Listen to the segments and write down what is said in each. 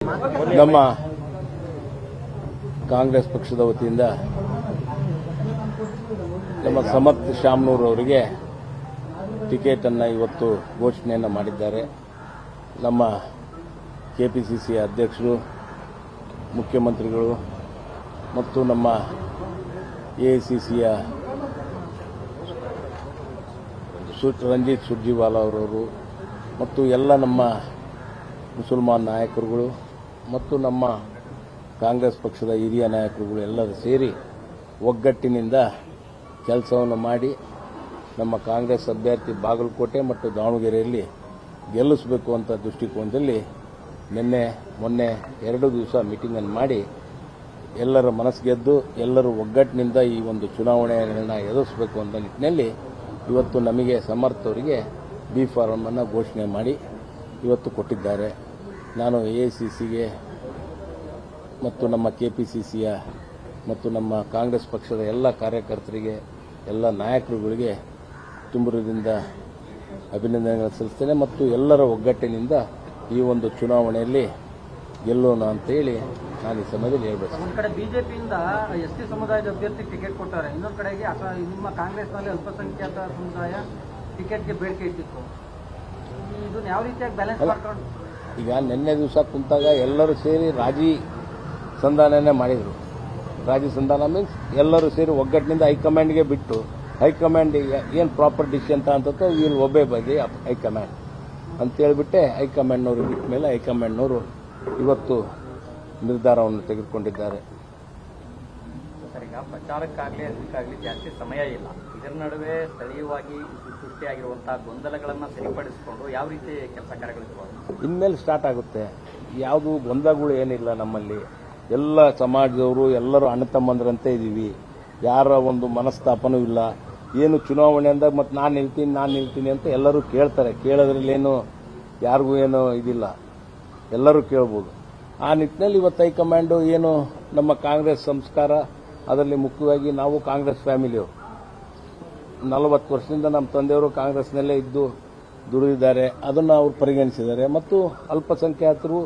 ನಮ್ಮ ಕಾಂಗ್ರೆಸ್ ಪಕ್ಷದ ವತಿಯಿಂದ ನಮ್ಮ ಸಮರ್ಥ್ ಶಾಮನೂರ್ ಅವರಿಗೆ ಟಿಕೆಟ್ ಅನ್ನು ಇವತ್ತು ಘೋಷಣೆಯನ್ನು ಮಾಡಿದ್ದಾರೆ. ನಮ್ಮ ಕೆಪಿಸಿಸಿ ಅಧ್ಯಕ್ಷರು, ಮುಖ್ಯಮಂತ್ರಿಗಳು ಮತ್ತು ನಮ್ಮ ಎಐಸಿಸಿಯ ರಂಜಿತ್ ಸುರ್ಜೇವಾಲಾ ಅವರವರು ಮತ್ತು ಎಲ್ಲ ನಮ್ಮ ಮುಸಲ್ಮಾನ್ ನಾಯಕರುಗಳು ಮತ್ತು ನಮ್ಮ ಕಾಂಗ್ರೆಸ್ ಪಕ್ಷದ ಹಿರಿಯ ನಾಯಕರುಗಳು ಎಲ್ಲರೂ ಸೇರಿ ಒಗ್ಗಟ್ಟಿನಿಂದ ಕೆಲಸವನ್ನು ಮಾಡಿ ನಮ್ಮ ಕಾಂಗ್ರೆಸ್ ಅಭ್ಯರ್ಥಿ ಬಾಗಲಕೋಟೆ ಮತ್ತು ದಾವಣಗೆರೆಯಲ್ಲಿ ಗೆಲ್ಲಿಸಬೇಕು ಅಂತ ದೃಷ್ಟಿಕೋನದಲ್ಲಿ ಮೊನ್ನೆ 2 ದಿವಸ ಮೀಟಿಂಗನ್ನು ಮಾಡಿ ಎಲ್ಲರ ಮನಸ್ಸು ಗೆದ್ದು ಎಲ್ಲರೂ ಒಗ್ಗಟ್ಟಿನಿಂದ ಈ ಒಂದು ಚುನಾವಣೆಯನ್ನು ಎದುರಿಸಬೇಕು ಅಂತ ನಿಟ್ಟಿನಲ್ಲಿ ಇವತ್ತು ನಮಗೆ ಸಮರ್ಥ್ ಅವರಿಗೆ ಬಿ ಫಾರಂ ಅನ್ನು ಘೋಷಣೆ ಮಾಡಿ ಇವತ್ತು ಕೊಟ್ಟಿದ್ದಾರೆ. ನಾನು ಎಐಸಿಸಿಗೆ ಮತ್ತು ನಮ್ಮ ಕೆಪಿಸಿಸಿಯ ಮತ್ತು ನಮ್ಮ ಕಾಂಗ್ರೆಸ್ ಪಕ್ಷದ ಎಲ್ಲ ಕಾರ್ಯಕರ್ತರಿಗೆ, ಎಲ್ಲ ನಾಯಕರುಗಳಿಗೆ ತುಂಬುರದಿಂದ ಅಭಿನಂದನೆಗಳನ್ನು ಸಲ್ಲಿಸ್ತೇನೆ ಮತ್ತು ಎಲ್ಲರ ಒಗ್ಗಟ್ಟಿನಿಂದ ಈ ಒಂದು ಚುನಾವಣೆಯಲ್ಲಿ ಗೆಲ್ಲೋಣ ಅಂತೇಳಿ ನಾನು ಈ ಸಮಯದಲ್ಲಿ ಹೇಳಬೇಕು. ಒಂದು ಕಡೆ ಬಿಜೆಪಿಯಿಂದ ಎಸ್ಟಿ ಸಮುದಾಯದ ಅಭ್ಯರ್ಥಿ ಟಿಕೆಟ್ ಕೊಟ್ಟಾರೆ, ಇನ್ನೊಂದು ಕಡೆಗೆ ನಿಮ್ಮ ಕಾಂಗ್ರೆಸ್ನಲ್ಲಿ ಅಲ್ಪಸಂಖ್ಯಾತ ಸಮುದಾಯ ಟಿಕೆಟ್ಗೆ ಬೇಡಿಕೆ ಇಟ್ಟಿತ್ತು. ಇದನ್ನ ಯಾವ ರೀತಿಯಾಗಿ ಬ್ಯಾಲೆನ್ಸ್ ಮಾಡ್ಕೊಂಡು ಈಗ ನಿನ್ನೆ ದಿವಸ ಕುಂತಾಗ ಎಲ್ಲರೂ ಸೇರಿ ರಾಜಿ ಸಂಧಾನನೇ ಮಾಡಿದರು. ರಾಜಿ ಸಂಧಾನ ಮೀನ್ಸ್ ಎಲ್ಲರೂ ಸೇರಿ ಒಗ್ಗಟ್ಟಿನಿಂದ ಹೈಕಮಾಂಡ್ಗೆ ಬಿಟ್ಟು ಹೈಕಮಾಂಡ್ ಏನು ಪ್ರಾಪರ್ ಡಿಸಿಷನ್ ಅಂತ will obey by the high command ಅಂತೇಳ್ಬಿಟ್ಟೆ ಹೈಕಮಾಂಡ್ನವರು ಬಿಟ್ಟ ಮೇಲೆ ಹೈಕಮಾಂಡ್ನವರು ಇವತ್ತು ನಿರ್ಧಾರವನ್ನು ತೆಗೆದುಕೊಂಡಿದ್ದಾರೆ. ಸರ್, ಈಗ ಪ್ರಚಾರಕ್ಕಾಗಲಿ ಅದಕ್ಕಾಗಲಿ ಜಾಸ್ತಿ ಸಮಯ ಇಲ್ಲ. ಇದರ ನಡುವೆ ಸ್ಥಳೀಯವಾಗಿ ಸೃಷ್ಟಿಯಾಗಿರುವಂತಹ ಗೊಂದಲಗಳನ್ನು ಸರಿಪಡಿಸಿಕೊಂಡು ಯಾವ ರೀತಿ ಕೆಲಸ ಕಾರ್ಯಗಳಿರ್ಬೋದು ಇನ್ಮೇಲೆ ಸ್ಟಾರ್ಟ್ ಆಗುತ್ತೆ. ಯಾವುದು ಗೊಂದಲಗಳು ಏನಿಲ್ಲ. ನಮ್ಮಲ್ಲಿ ಎಲ್ಲ ಸಮಾಜದವರು ಎಲ್ಲರೂ ಅಣ್ಣ ತಮ್ಮಂದ್ರಂತೆ ಇದ್ದೀವಿ. ಯಾರ ಒಂದು ಮನಸ್ತಾಪನೂ ಇಲ್ಲ. ಏನು ಚುನಾವಣೆ ಅಂದಾಗ ಮತ್ತೆ ನಾನು ನಿಲ್ತೀನಿ ಅಂತ ಎಲ್ಲರೂ ಕೇಳ್ತಾರೆ. ಕೇಳೋದ್ರಲ್ಲೇನು ಯಾರಿಗೂ ಏನೋ ಇದಿಲ್ಲ, ಎಲ್ಲರೂ ಕೇಳ್ಬೋದು. ಆ ನಿಟ್ಟಿನಲ್ಲಿ ಇವತ್ತು ಹೈಕಮಾಂಡು ಏನು ನಮ್ಮ ಕಾಂಗ್ರೆಸ್ ಸಂಸ್ಕಾರ, ಅದರಲ್ಲಿ ಮುಖ್ಯವಾಗಿ ನಾವು ಕಾಂಗ್ರೆಸ್ ಫ್ಯಾಮಿಲಿಯವರು 40 ವರ್ಷದಿಂದ ನಮ್ಮ ತಂದೆಯವರು ಕಾಂಗ್ರೆಸ್ನಲ್ಲೇ ಇದ್ದು ದುಡಿದಿದ್ದಾರೆ. ಅದನ್ನು ಅವರು ಪರಿಗಣಿಸಿದ್ದಾರೆ ಮತ್ತು ಅಲ್ಪಸಂಖ್ಯಾತರು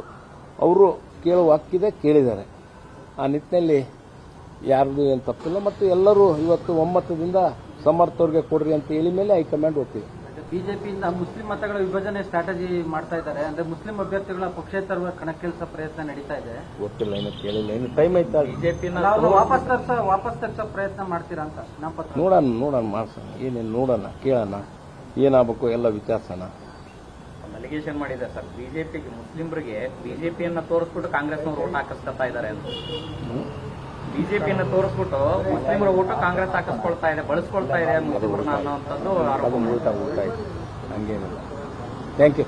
ಅವರು ಕೇಳುವ ಹಕ್ಕಿದೆ, ಕೇಳಿದ್ದಾರೆ. ಆ ನಿಟ್ಟಿನಲ್ಲಿ ಯಾರ್ದು ಏನು ತಪ್ಪಿಲ್ಲ ಮತ್ತು ಎಲ್ಲರೂ ಇವತ್ತು ಒಮ್ಮತದಿಂದ ಸಮರ್ಥ್ ಅವ್ರಿಗೆ ಕೊಡ್ರಿ ಅಂತ ಹೇಳಿ ಮೇಲೆ ಹೈಕಮಾಂಡ್ ಹೋಗ್ತೀವಿ. ಬಿಜೆಪಿಯಿಂದ ಮುಸ್ಲಿಂ ಮತಗಳ ವಿಭಜನೆ ಸ್ಟ್ರಾಟಜಿ ಮಾಡ್ತಾ ಇದ್ದಾರೆ. ಅಂದ್ರೆ ಮುಸ್ಲಿಂ ಅಭ್ಯರ್ಥಿಗಳ ಪಕ್ಷೇತರ ಕಣಕ್ಕಿಳಿಸೋ ಪ್ರಯತ್ನ ನಡೀತಾ ಇದೆ. ಗೊತ್ತಿಲ್ಲ, ಇನ್ನು ಕೇಳಿಲ್ಲ, ಇನ್ನು ಟೈಮ್ ಐತಾ. ಬಿಜೆಪಿನ ವಾಪಸ್ ತರಿಸೋ ಪ್ರಯತ್ನ ಮಾಡ್ತೀರಾ ಅಂತ ನಾಮಪತ್ರ ನೋಡೋಣ ಮಾಡ್ಸೋಣ. ಏನೇನು ನೋಡೋಣ, ಕೇಳೋಣ, ಏನಾಗಬೇಕು ಎಲ್ಲ ವಿಚಾರಿಸೋಣ. ಅಲಿಗೇಷನ್ ಮಾಡಿದೆ ಸರ್, ಬಿಜೆಪಿಗೆ ಮುಸ್ಲಿಮರಿಗೆ ಬಿಜೆಪಿಯನ್ನ ತೋರಿಸ್ಬಿಟ್ಟು ಕಾಂಗ್ರೆಸ್ನವರು ಓಟ್ ಹಾಕಿಸ್ಕೊತಾ ಇದ್ದಾರೆ ಅಂತ. ಬಿಜೆಪಿಯನ್ನ ತೋರಿಸ್ಬಿಟ್ಟು ಮುಸ್ಲಿಮರ ಓಟು ಕಾಂಗ್ರೆಸ್ ಹಾಕಿಸ್ಕೊಳ್ತಾ ಇದೆ, ಬಳಸ್ಕೊಳ್ತಾ ಇದೆ ಮುಸ್ಲಿಮರನ್ನ ಅನ್ನೋಂಥದ್ದು ಊಟ ಆಯ್ತು, ಹಂಗೇನಿಲ್ಲ. Thank you.